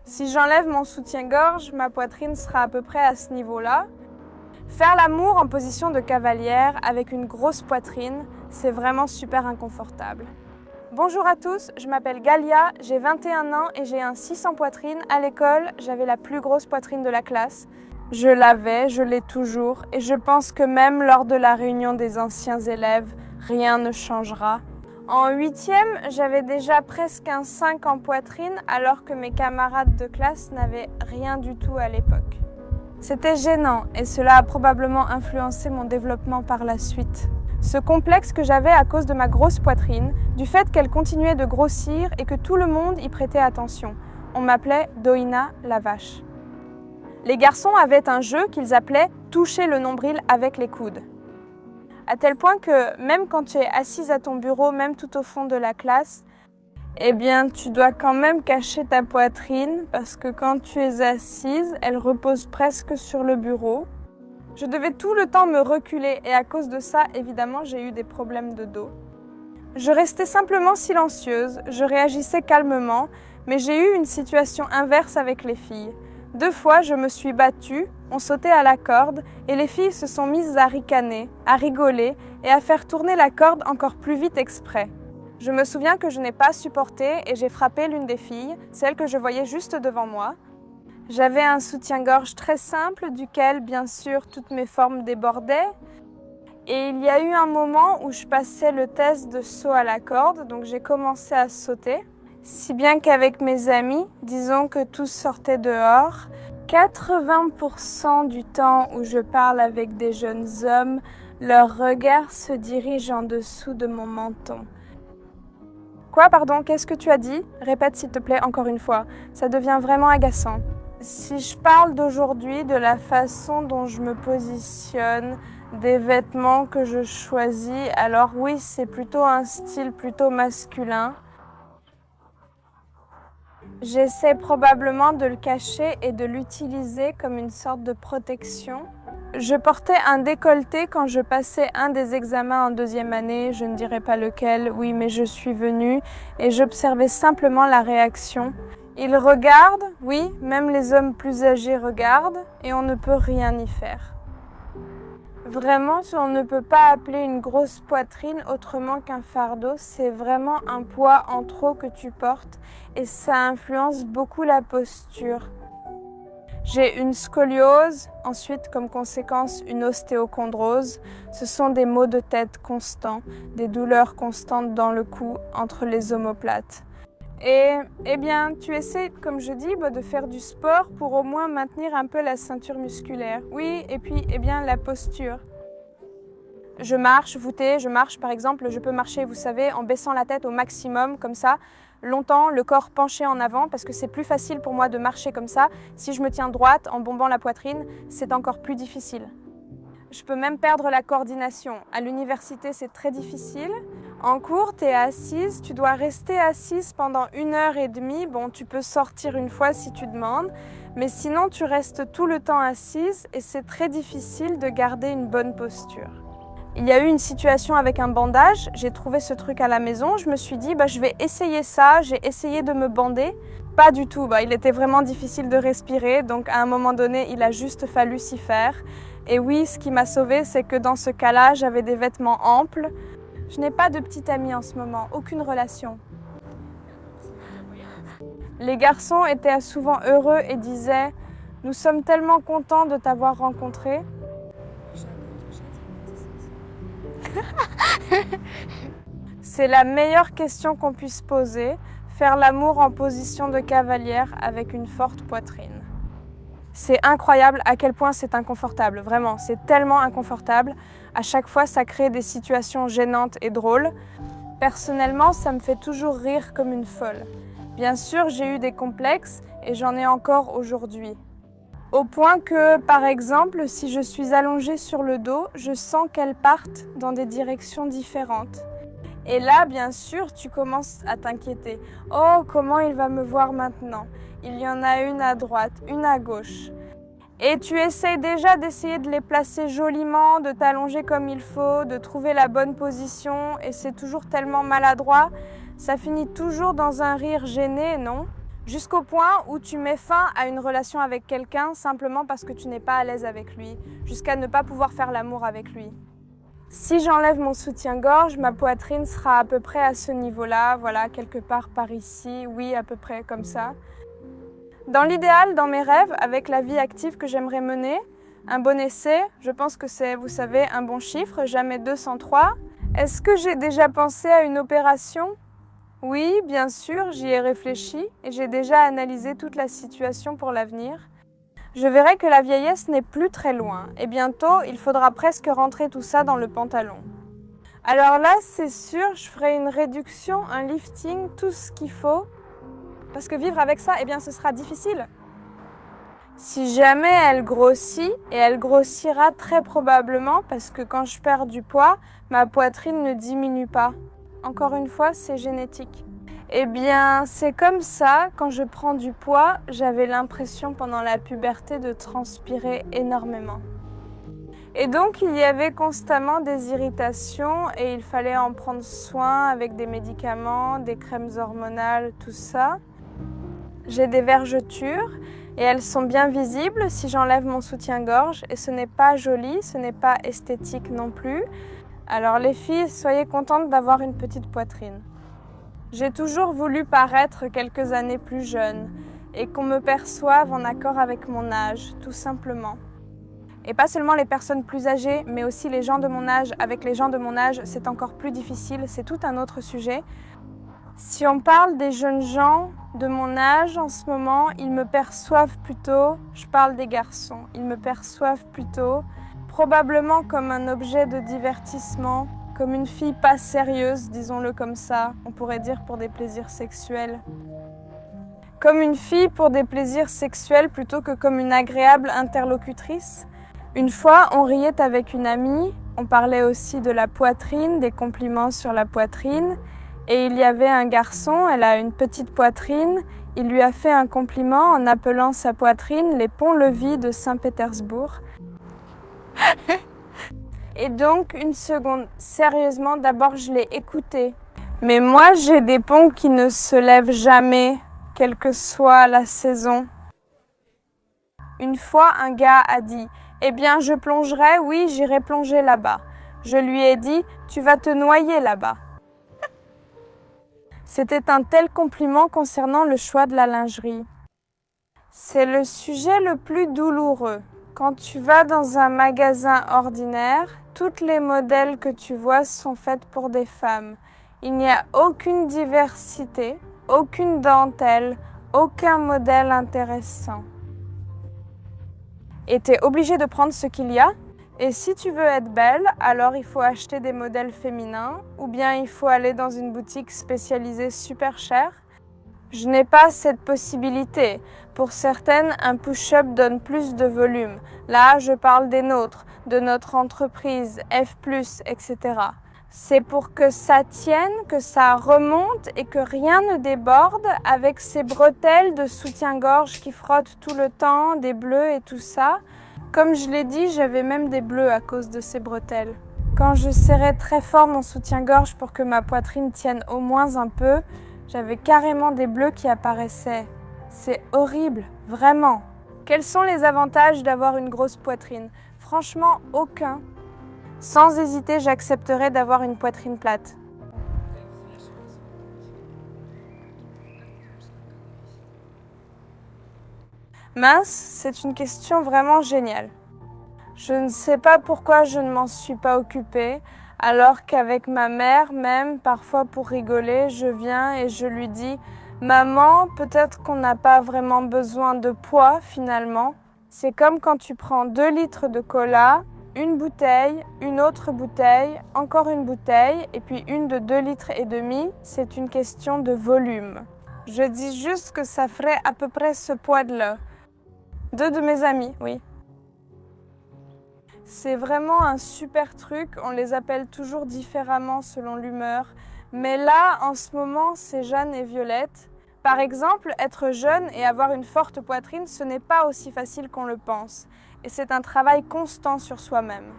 Si j'enlève mon soutien-gorge, ma poitrine sera à peu près à ce niveau-là. Faire l'amour en position de cavalière avec une grosse poitrine, c'est vraiment super inconfortable. Bonjour à tous, je m'appelle Galia, j'ai 21 ans et j'ai un 6 en poitrine. À l'école, j'avais la plus grosse poitrine de la classe. Je l'avais, je l'ai toujours et je pense que même lors de la réunion des anciens élèves, rien ne changera. En 8e, j'avais déjà presque un 5 en poitrine alors que mes camarades de classe n'avaient rien du tout à l'époque. C'était gênant et cela a probablement influencé mon développement par la suite. Ce complexe que j'avais à cause de ma grosse poitrine, du fait qu'elle continuait de grossir et que tout le monde y prêtait attention. On m'appelait Doina la vache. Les garçons avaient un jeu qu'ils appelaient « toucher le nombril avec les coudes ». À tel point que même quand tu es assise à ton bureau, même tout au fond de la classe, eh bien tu dois quand même cacher ta poitrine parce que quand tu es assise, elle repose presque sur le bureau. Je devais tout le temps me reculer et à cause de ça, évidemment, j'ai eu des problèmes de dos. Je restais simplement silencieuse, je réagissais calmement, mais j'ai eu une situation inverse avec les filles. 2 fois, je me suis battue, on sautait à la corde et les filles se sont mises à ricaner, à rigoler et à faire tourner la corde encore plus vite exprès. Je me souviens que je n'ai pas supporté et j'ai frappé l'une des filles, celle que je voyais juste devant moi. J'avais un soutien-gorge très simple duquel, bien sûr, toutes mes formes débordaient. Et il y a eu un moment où je passais le test de saut à la corde, donc j'ai commencé à sauter. Si bien qu'avec mes amis, disons que tous sortaient dehors, 80% du temps où je parle avec des jeunes hommes, leur regard se dirige en dessous de mon menton. Quoi, pardon, qu'est-ce que tu as dit? Répète s'il te plaît encore une fois, ça devient vraiment agaçant. Si je parle d'aujourd'hui, de la façon dont je me positionne, des vêtements que je choisis, alors oui, c'est plutôt un style plutôt masculin. J'essaie probablement de le cacher et de l'utiliser comme une sorte de protection. Je portais un décolleté quand je passais un des examens en 2e année, je ne dirai pas lequel, oui, mais je suis venue et j'observais simplement la réaction. Ils regardent, oui, même les hommes plus âgés regardent et on ne peut rien y faire. Vraiment, on ne peut pas appeler une grosse poitrine autrement qu'un fardeau, c'est vraiment un poids en trop que tu portes et ça influence beaucoup la posture. J'ai une scoliose, ensuite comme conséquence une ostéochondrose. Ce sont des maux de tête constants, des douleurs constantes dans le cou entre les omoplates. Et eh bien, tu essaies, comme je dis, de faire du sport pour au moins maintenir un peu la ceinture musculaire. Oui, et puis, eh bien, la posture. Je marche, voûtée, je marche par exemple, je peux marcher, vous savez, en baissant la tête au maximum, comme ça, longtemps, le corps penché en avant, parce que c'est plus facile pour moi de marcher comme ça. Si je me tiens droite, en bombant la poitrine, c'est encore plus difficile. Je peux même perdre la coordination. À l'université, c'est très difficile. En cours, tu es assise, tu dois rester assise pendant 1h30. Bon, tu peux sortir une fois si tu demandes, mais sinon, tu restes tout le temps assise et c'est très difficile de garder une bonne posture. Il y a eu une situation avec un bandage, j'ai trouvé ce truc à la maison, je me suis dit je vais essayer ça, j'ai essayé de me bander. Pas du tout, il était vraiment difficile de respirer, donc à un moment donné, il a juste fallu s'y faire. Et oui, ce qui m'a sauvée, c'est que dans ce cas-là, j'avais des vêtements amples. Je n'ai pas de petite amie en ce moment, aucune relation. Les garçons étaient souvent heureux et disaient « Nous sommes tellement contents de t'avoir rencontré ». C'est la meilleure question qu'on puisse poser, faire l'amour en position de cavalière avec une forte poitrine. C'est incroyable à quel point c'est inconfortable, vraiment, c'est tellement inconfortable. À chaque fois, ça crée des situations gênantes et drôles. Personnellement, ça me fait toujours rire comme une folle. Bien sûr, j'ai eu des complexes et j'en ai encore aujourd'hui. Au point que, par exemple, si je suis allongée sur le dos, je sens qu'elles partent dans des directions différentes. Et là, bien sûr, tu commences à t'inquiéter. Oh, comment il va me voir maintenant? Il y en a une à droite, une à gauche. Et tu essayes déjà d'essayer de les placer joliment, de t'allonger comme il faut, de trouver la bonne position, et c'est toujours tellement maladroit. Ça finit toujours dans un rire gêné, non? Jusqu'au point où tu mets fin à une relation avec quelqu'un simplement parce que tu n'es pas à l'aise avec lui, jusqu'à ne pas pouvoir faire l'amour avec lui. Si j'enlève mon soutien-gorge, ma poitrine sera à peu près à ce niveau-là, voilà, quelque part par ici, oui, à peu près comme ça. Dans l'idéal, dans mes rêves, avec la vie active que j'aimerais mener, un bon essai, je pense que c'est, vous savez, un bon chiffre, jamais 203. Est-ce que j'ai déjà pensé à une opération ? Oui, bien sûr, j'y ai réfléchi et j'ai déjà analysé toute la situation pour l'avenir. Je verrai que la vieillesse n'est plus très loin et bientôt, il faudra presque rentrer tout ça dans le pantalon. Alors là, c'est sûr, je ferai une réduction, un lifting, tout ce qu'il faut, parce que vivre avec ça, eh bien, ce sera difficile. Si jamais elle grossit, et elle grossira très probablement parce que quand je perds du poids, ma poitrine ne diminue pas. Encore une fois, c'est génétique. Eh bien, c'est comme ça, quand je prends du poids, j'avais l'impression pendant la puberté de transpirer énormément. Et donc, il y avait constamment des irritations et il fallait en prendre soin avec des médicaments, des crèmes hormonales, tout ça. J'ai des vergetures et elles sont bien visibles si j'enlève mon soutien-gorge et ce n'est pas joli, ce n'est pas esthétique non plus. Alors les filles, soyez contentes d'avoir une petite poitrine. J'ai toujours voulu paraître quelques années plus jeune et qu'on me perçoive en accord avec mon âge, tout simplement. Et pas seulement les personnes plus âgées, mais aussi les gens de mon âge. Avec les gens de mon âge, c'est encore plus difficile, c'est tout un autre sujet. Si on parle des jeunes gens de mon âge en ce moment, ils me perçoivent plutôt, je parle des garçons, ils me perçoivent plutôt probablement comme un objet de divertissement, comme une fille pas sérieuse, disons-le comme ça, on pourrait dire pour des plaisirs sexuels. Comme une fille pour des plaisirs sexuels plutôt que comme une agréable interlocutrice. Une fois, on riait avec une amie, on parlait aussi de la poitrine, des compliments sur la poitrine. Et il y avait un garçon, elle a une petite poitrine, il lui a fait un compliment en appelant sa poitrine les ponts-levis de Saint-Pétersbourg. Et donc, une seconde, sérieusement, d'abord je l'ai écouté. Mais moi, j'ai des ponts qui ne se lèvent jamais, quelle que soit la saison. Une fois, un gars a dit « Eh bien, je plongerai, oui, j'irai plonger là-bas. » Je lui ai dit « Tu vas te noyer là-bas. » C'était un tel compliment concernant le choix de la lingerie. C'est le sujet le plus douloureux. Quand tu vas dans un magasin ordinaire, toutes les modèles que tu vois sont faites pour des femmes. Il n'y a aucune diversité, aucune dentelle, aucun modèle intéressant. Et tu es obligé de prendre ce qu'il y a. Et si tu veux être belle, alors il faut acheter des modèles féminins ou bien il faut aller dans une boutique spécialisée super chère. Je n'ai pas cette possibilité. Pour certaines, un push-up donne plus de volume. Là, je parle des nôtres, de notre entreprise, F+, etc. C'est pour que ça tienne, que ça remonte et que rien ne déborde avec ces bretelles de soutien-gorge qui frottent tout le temps, des bleus et tout ça. Comme je l'ai dit, j'avais même des bleus à cause de ces bretelles. Quand je serrais très fort mon soutien-gorge pour que ma poitrine tienne au moins un peu, j'avais carrément des bleus qui apparaissaient. C'est horrible, vraiment. Quels sont les avantages d'avoir une grosse poitrine? Franchement, aucun. Sans hésiter, j'accepterais d'avoir une poitrine plate. Mince, c'est une question vraiment géniale. Je ne sais pas pourquoi je ne m'en suis pas occupée, alors qu'avec ma mère, même parfois pour rigoler, je viens et je lui dis « Maman, peut-être qu'on n'a pas vraiment besoin de poids finalement. C'est comme quand tu prends 2 litres de cola, une bouteille, une autre bouteille, encore une bouteille, et puis une de 2,5 litres, c'est une question de volume. Je dis juste que ça ferait à peu près ce poids-là. 2 de mes amis, oui. C'est vraiment un super truc, on les appelle toujours différemment selon l'humeur. Mais là, en ce moment, c'est Jeanne et Violette. Par exemple, être jeune et avoir une forte poitrine, ce n'est pas aussi facile qu'on le pense. Et c'est un travail constant sur soi-même.